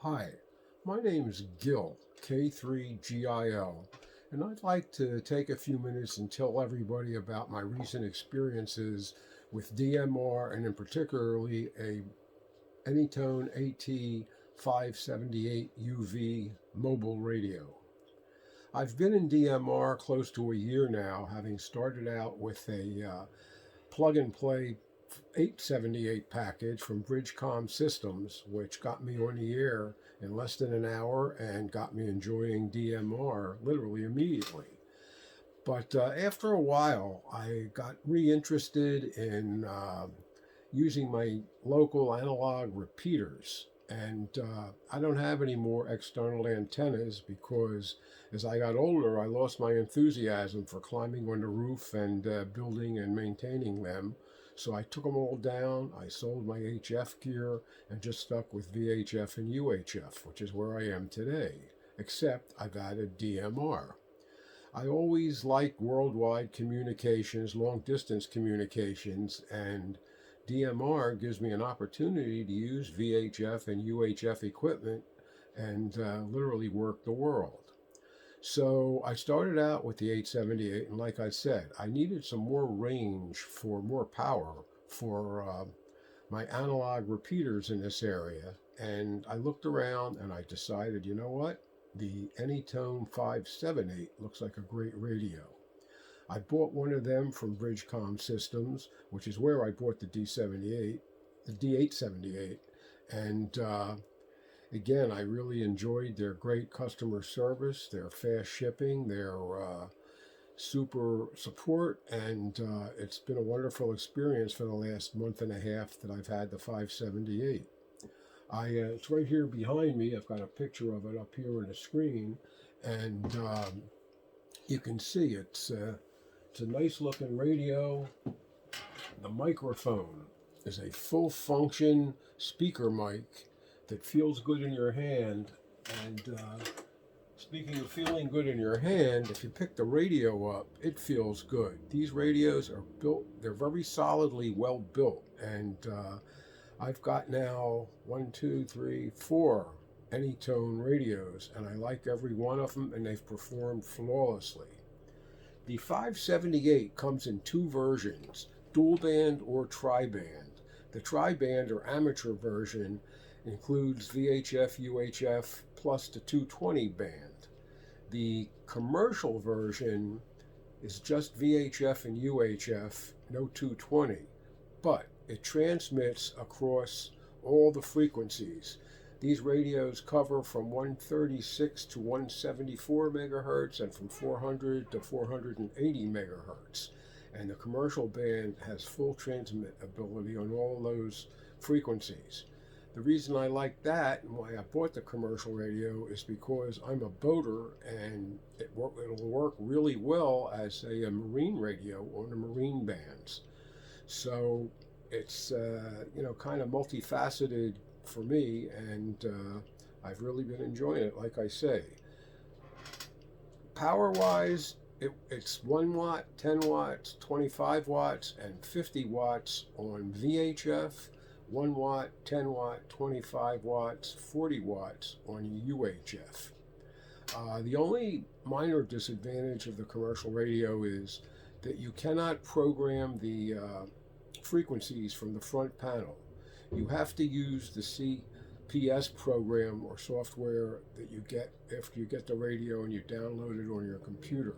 Hi, my name is Gil, K3GIL, and I'd like to take a few minutes and tell everybody about my recent experiences with DMR and in particularly a Anytone AT578UV mobile radio. I've been in DMR close to a year now, having started out with a plug and play 878 package from Bridgecom Systems, which got me on the air in less than an hour and got me enjoying DMR literally immediately. But after a while, I got reinterested in using my local analog repeaters. And I don't have any more external antennas because as I got older, I lost my enthusiasm for climbing on the roof and building and maintaining them. So I took them all down, I sold my HF gear, and just stuck with VHF and UHF, which is where I am today, except I've added DMR. I always like worldwide communications, long distance communications, and DMR gives me an opportunity to use VHF and UHF equipment and literally work the world. So I started out with the 878, and like I said, I needed some more range for more power for my analog repeaters in this area. And I looked around and I decided, you know what? The Anytone 578 looks like a great radio. I bought one of them from Bridgecom Systems, which is where I bought the D878, and again, I really enjoyed their great customer service, their fast shipping, their super support, and it's been a wonderful experience for the last month and a half that I've had the 578. It's right here behind me. I've got a picture of it up here on the screen, and you can see it's a nice looking radio. The microphone is a full function speaker mic that feels good in your hand. And speaking of feeling good in your hand, if you pick the radio up, it feels good. These radios are built, they're very solidly well built. And I've got now 4 Anytone radios, and I like every one of them, and they've performed flawlessly. The 578 comes in two versions, dual band or tri-band. The tri-band or amateur version includes VHF, UHF, plus the 220 band. The commercial version is just VHF and UHF, no 220, but it transmits across all the frequencies. These radios cover from 136 to 174 megahertz and from 400 to 480 megahertz. And the commercial band has full transmit ability on all those frequencies. The reason I like that and why I bought the commercial radio is because I'm a boater, and it'll work really well as a marine radio on the marine bands. So it's kind of multifaceted for me, and I've really been enjoying it. Like I say, power wise, it's 1 watt, 10 watts, 25 watts, and 50 watts on VHF, 1 watt, 10 watt, 25 watts, 40 watts on UHF. The only minor disadvantage of the commercial radio is that you cannot program the frequencies from the front panel. You have to use the CPS program or software that you get after you get the radio and you download it on your computer.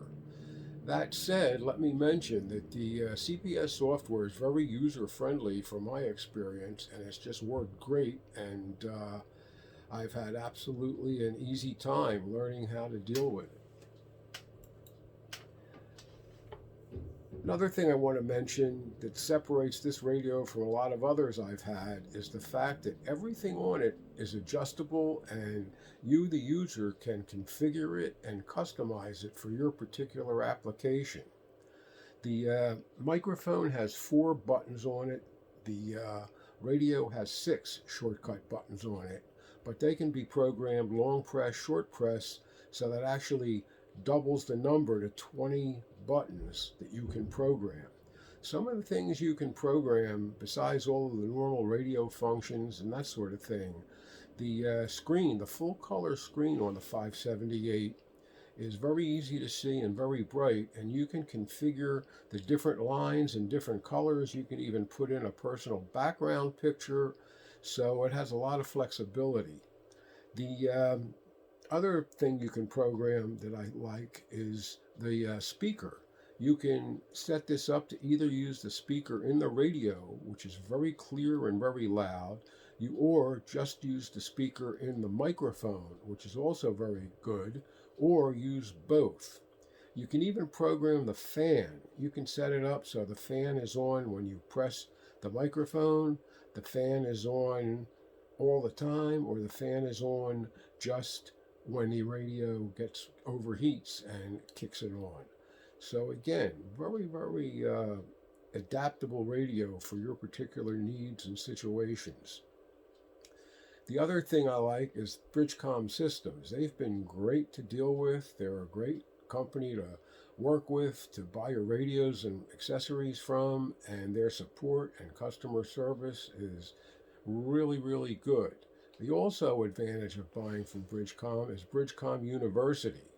That said, let me mention that the CPS software is very user-friendly from my experience, and it's just worked great, and I've had absolutely an easy time learning how to deal with it. Another thing I want to mention that separates this radio from a lot of others I've had is the fact that everything on it is adjustable, and you, the user, can configure it and customize it for your particular application. The microphone has 4 buttons on it. The radio has 6 shortcut buttons on it, but they can be programmed long press, short press, so that actually doubles the number to 20 buttons that you can program. Some of the things you can program, besides all of the normal radio functions and that sort of thing, The screen, the full color screen on the 578 is very easy to see and very bright, and you can configure the different lines and different colors. You can even put in a personal background picture, so it has a lot of flexibility. The other thing you can program that I like is the speaker. You can set this up to either use the speaker in the radio, which is very clear and very loud, or just use the speaker in the microphone, which is also very good, or use both. You can even program the fan. You can set it up so the fan is on when you press the microphone, the fan is on all the time, or the fan is on just when the radio overheats and kicks it on. So again, very, very adaptable radio for your particular needs and situations. The other thing I like is Bridgecom systems. They've been great to deal with. They're a great company to work with, to buy your radios and accessories from, and their support and customer service is really, really good. The also advantage of buying from Bridgecom is Bridgecom University.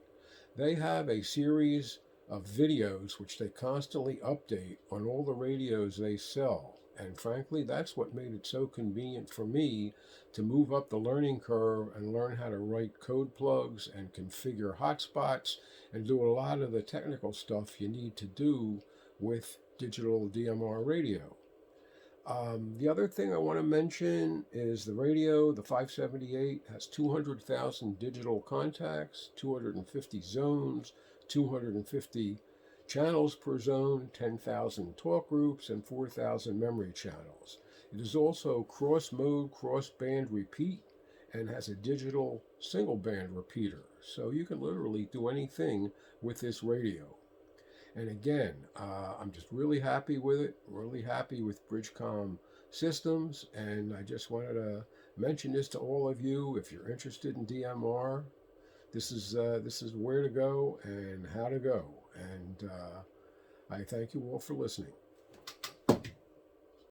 They have a series of videos which they constantly update on all the radios they sell. And frankly, that's what made it so convenient for me to move up the learning curve and learn how to write code plugs and configure hotspots and do a lot of the technical stuff you need to do with digital DMR radio. The other thing I want to mention is the radio. The 578 has 200,000 digital contacts, 250 zones, 250 channels per zone, 10,000 talk groups, and 4,000 memory channels. It is also cross-mode, cross-band repeat, and has a digital single-band repeater. So you can literally do anything with this radio. And again, I'm just really happy with it, really happy with Bridgecom systems, and I just wanted to mention this to all of you. If you're interested in DMR, this is where to go and how to go. And I thank you all for listening.